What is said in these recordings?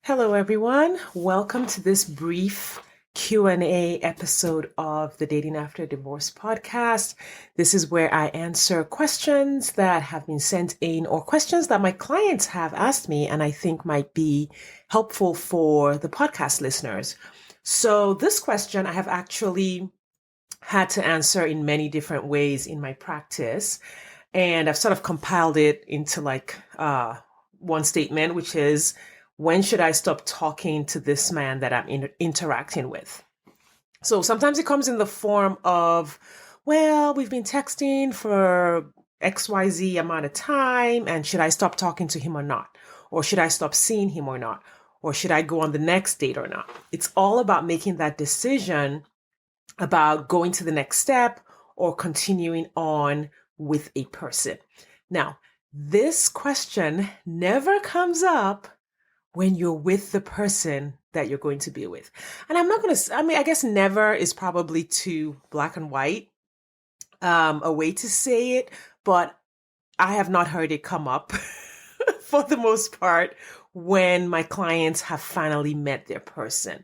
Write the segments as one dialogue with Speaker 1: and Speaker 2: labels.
Speaker 1: Hello, everyone. Welcome to this brief Q&A episode of the Dating After Divorce podcast. This is where I answer questions that have been sent in or questions that my clients have asked me and I think might be helpful for the podcast listeners. So this question I have actually had to answer in many different ways in my practice. And I've sort of compiled it into one statement, which is, when should I stop talking to this man that I'm interacting with? So sometimes it comes in the form of, well, we've been texting for XYZ amount of time, and should I stop talking to him or not? Or should I stop seeing him or not? Or should I go on the next date or not? It's all about making that decision about going to the next step or continuing on with a person. Now, this question never comes up when you're with the person that you're going to be with. And I guess never is probably too black and white, a way to say it, but I have not heard it come up for the most part when my clients have finally met their person.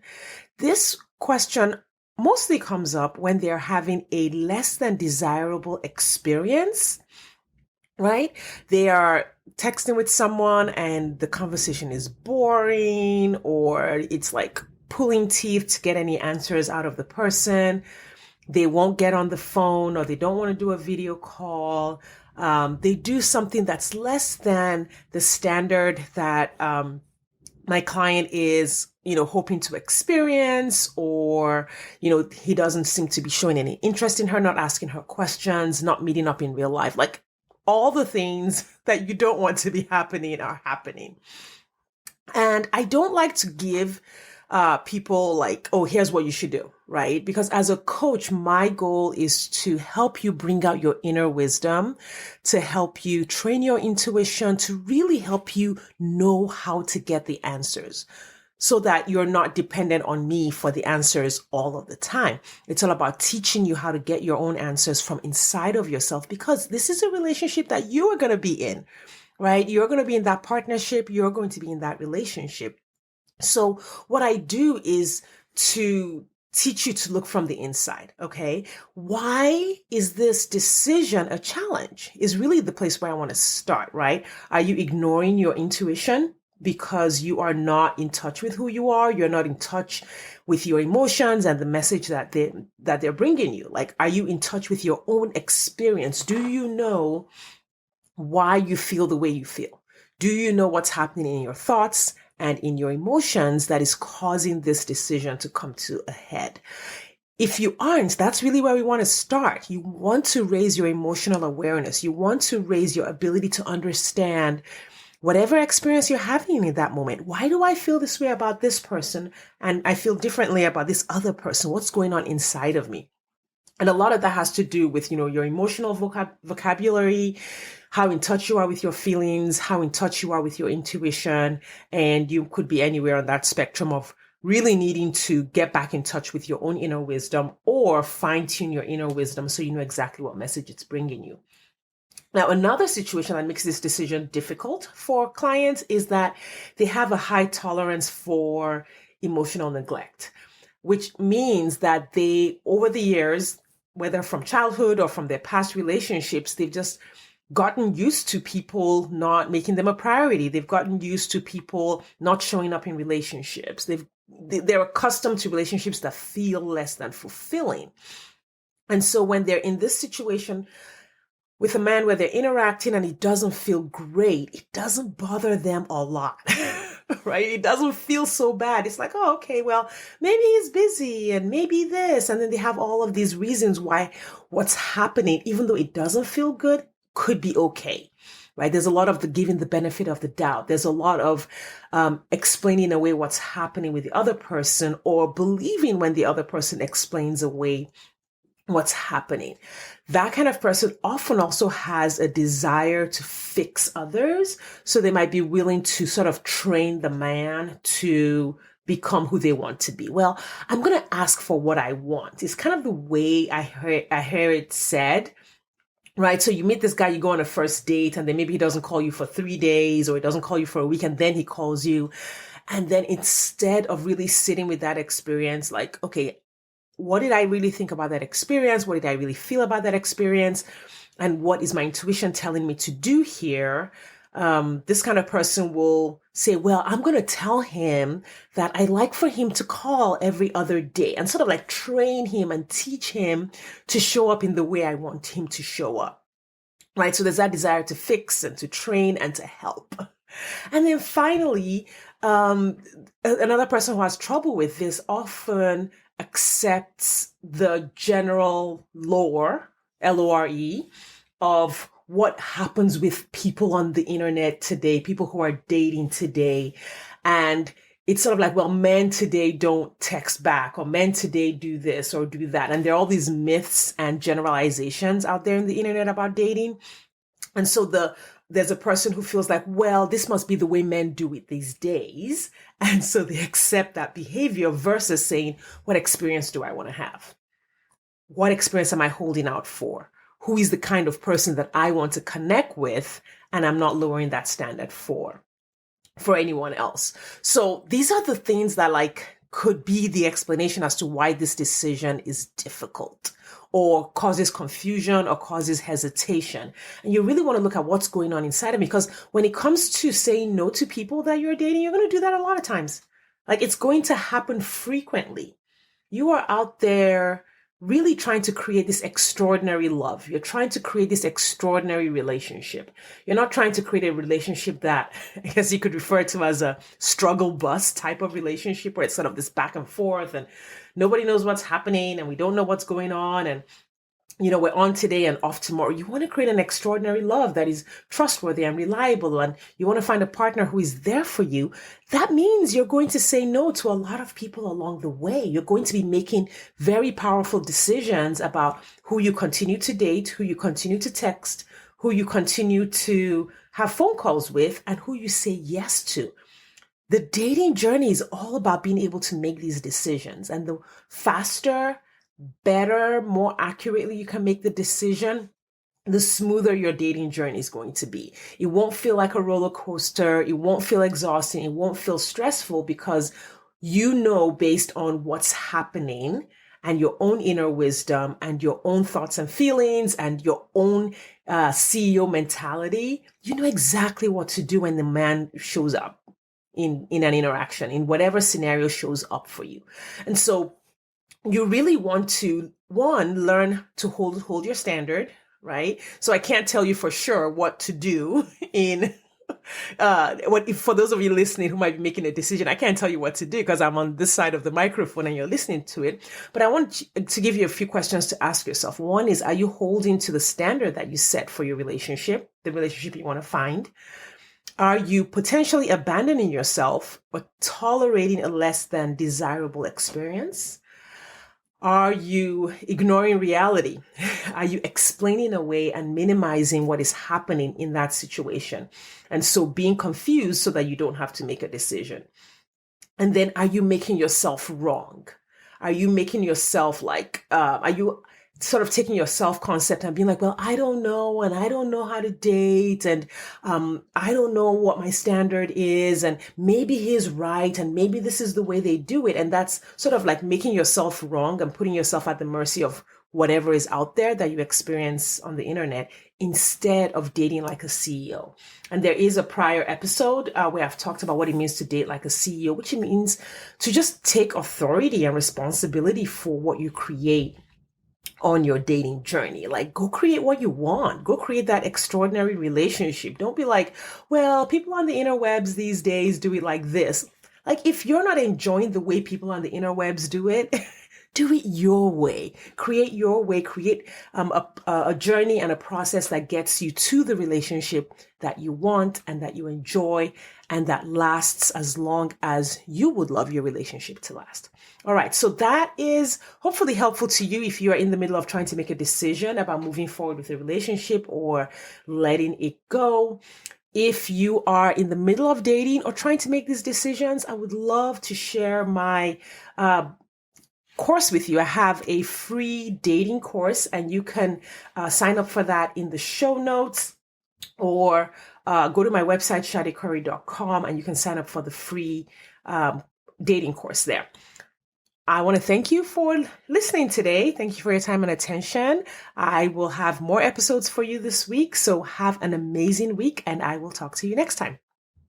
Speaker 1: This question mostly comes up when they're having a less than desirable experience, right? They are texting with someone and the conversation is boring, or it's like pulling teeth to get any answers out of the person. They won't get on the phone, or they don't want to do a video call. They do something that's less than the standard that my client is, hoping to experience, or, he doesn't seem to be showing any interest in her, not asking her questions, not meeting up in real life. Like, all the things that you don't want to be happening are happening. And I don't like to give people like, oh, here's what you should do, right? Because as a coach, my goal is to help you bring out your inner wisdom, to help you train your intuition, to really help you know how to get the answers, so that you're not dependent on me for the answers all of the time. It's all about teaching you how to get your own answers from inside of yourself, because this is a relationship that you are going to be in, right? You're going to be in that partnership. You're going to be in that relationship. So what I do is to teach you to look from the inside. Okay. Why is this decision a challenge? Is really the place where I want to start, right? Are you ignoring your intuition because you are not in touch with who you are? You're not in touch with your emotions and the message that they're bringing you. Like, are you in touch with your own experience? Do you know why you feel the way you feel? Do you know what's happening in your thoughts and in your emotions that is causing this decision to come to a head? If you aren't, that's really where we want to start. You want to raise your emotional awareness. You want to raise your ability to understand whatever experience you're having in that moment. Why do I feel this way about this person and I feel differently about this other person? What's going on inside of me? And a lot of that has to do with, your emotional vocabulary, how in touch you are with your feelings, how in touch you are with your intuition. And you could be anywhere on that spectrum of really needing to get back in touch with your own inner wisdom, or fine tune your inner wisdom so you know exactly what message it's bringing you. Now, another situation that makes this decision difficult for clients is that they have a high tolerance for emotional neglect, which means that they, over the years, whether from childhood or from their past relationships, they've just gotten used to people not making them a priority. They've gotten used to people not showing up in relationships. They're accustomed to relationships that feel less than fulfilling. And so when they're in this situation with a man where they're interacting and it doesn't feel great, it doesn't bother them a lot, right? It doesn't feel so bad. It's like, oh, okay, well, maybe he's busy and maybe this. And then they have all of these reasons why what's happening, even though it doesn't feel good, could be okay, right? There's a lot of the giving the benefit of the doubt. There's a lot of explaining away what's happening with the other person, or believing when the other person explains away what's happening. That kind of person often also has a desire to fix others. So they might be willing to sort of train the man to become who they want to be. Well, I'm going to ask for what I want. It's kind of the way I hear it said. Right. So you meet this guy, you go on a first date, and then maybe he doesn't call you for 3 days, or he doesn't call you for a week, and then he calls you. And then instead of really sitting with that experience, like, okay, what did I really think about that experience? What did I really feel about that experience? And what is my intuition telling me to do here? This kind of person will say, well, I'm going to tell him that I like for him to call every other day and sort of like train him and teach him to show up in the way I want him to show up. Right. So there's that desire to fix and to train and to help. And then finally, another person who has trouble with this often accepts the general lore, Lore, of what happens with people on the internet today, people who are dating today. And it's sort of like, well, men today don't text back, or men today do this or do that. And there are all these myths and generalizations out there in the internet about dating. And so there's a person who feels like, well, this must be the way men do it these days. And so they accept that behavior versus saying, what experience do I want to have? What experience am I holding out for? Who is the kind of person that I want to connect with? And I'm not lowering that standard for anyone else. So these are the things that like could be the explanation as to why this decision is difficult or causes confusion or causes hesitation. And you really want to look at what's going on inside of me, because when it comes to saying no to people that you're dating, you're going to do that a lot of times. Like it's going to happen frequently. You are out there really trying to create this extraordinary love. You're trying to create this extraordinary relationship. You're not trying to create a relationship that I guess you could refer to as a struggle bus type of relationship, where it's sort of this back and forth and nobody knows what's happening and we don't know what's going on. And we're on today and off tomorrow. You want to create an extraordinary love that is trustworthy and reliable, and you want to find a partner who is there for you. That means you're going to say no to a lot of people along the way. You're going to be making very powerful decisions about who you continue to date, who you continue to text, who you continue to have phone calls with, and who you say yes to. The dating journey is all about being able to make these decisions, and the faster, better, more accurately you can make the decision, the smoother your dating journey is going to be. It won't feel like a roller coaster. It won't feel exhausting. It won't feel stressful, because based on what's happening and your own inner wisdom and your own thoughts and feelings and your own CEO mentality, you know exactly what to do when the man shows up in an interaction, in whatever scenario shows up for you. And so you really want to, one, learn to hold your standard, right? So I can't tell you for sure what to do for those of you listening who might be making a decision. I can't tell you what to do because I'm on this side of the microphone and you're listening to it. But I want to give you a few questions to ask yourself. One is, are you holding to the standard that you set for your relationship, the relationship you want to find? Are you potentially abandoning yourself or tolerating a less than desirable experience? Are you ignoring reality? Are you explaining away and minimizing what is happening in that situation? And so being confused so that you don't have to make a decision. And then, are you making yourself wrong? Are you making yourself are you sort of taking your self-concept and being like, well, I don't know, and I don't know how to date, and I don't know what my standard is, and maybe he's right, and maybe this is the way they do it. And that's sort of like making yourself wrong and putting yourself at the mercy of whatever is out there that you experience on the internet, instead of dating like a CEO. And there is a prior episode where I've talked about what it means to date like a CEO, which it means to just take authority and responsibility for what you create on your dating journey. Like, go create what you want. Go create that extraordinary relationship. Don't be like, well, people on the interwebs these days do it like this. Like, if you're not enjoying the way people on the interwebs do it, do it your way. Create your way. Create a journey and a process that gets you to the relationship that you want and that you enjoy and that lasts as long as you would love your relationship to last. All right. So that is hopefully helpful to you if you are in the middle of trying to make a decision about moving forward with a relationship or letting it go. If you are in the middle of dating or trying to make these decisions, I would love to share my course with you. I have a free dating course, and you can sign up for that in the show notes, or go to my website, shadicurry.com, and you can sign up for the free dating course there. I want to thank you for listening today. Thank you for your time and attention. I will have more episodes for you this week. So have an amazing week, and I will talk to you next time.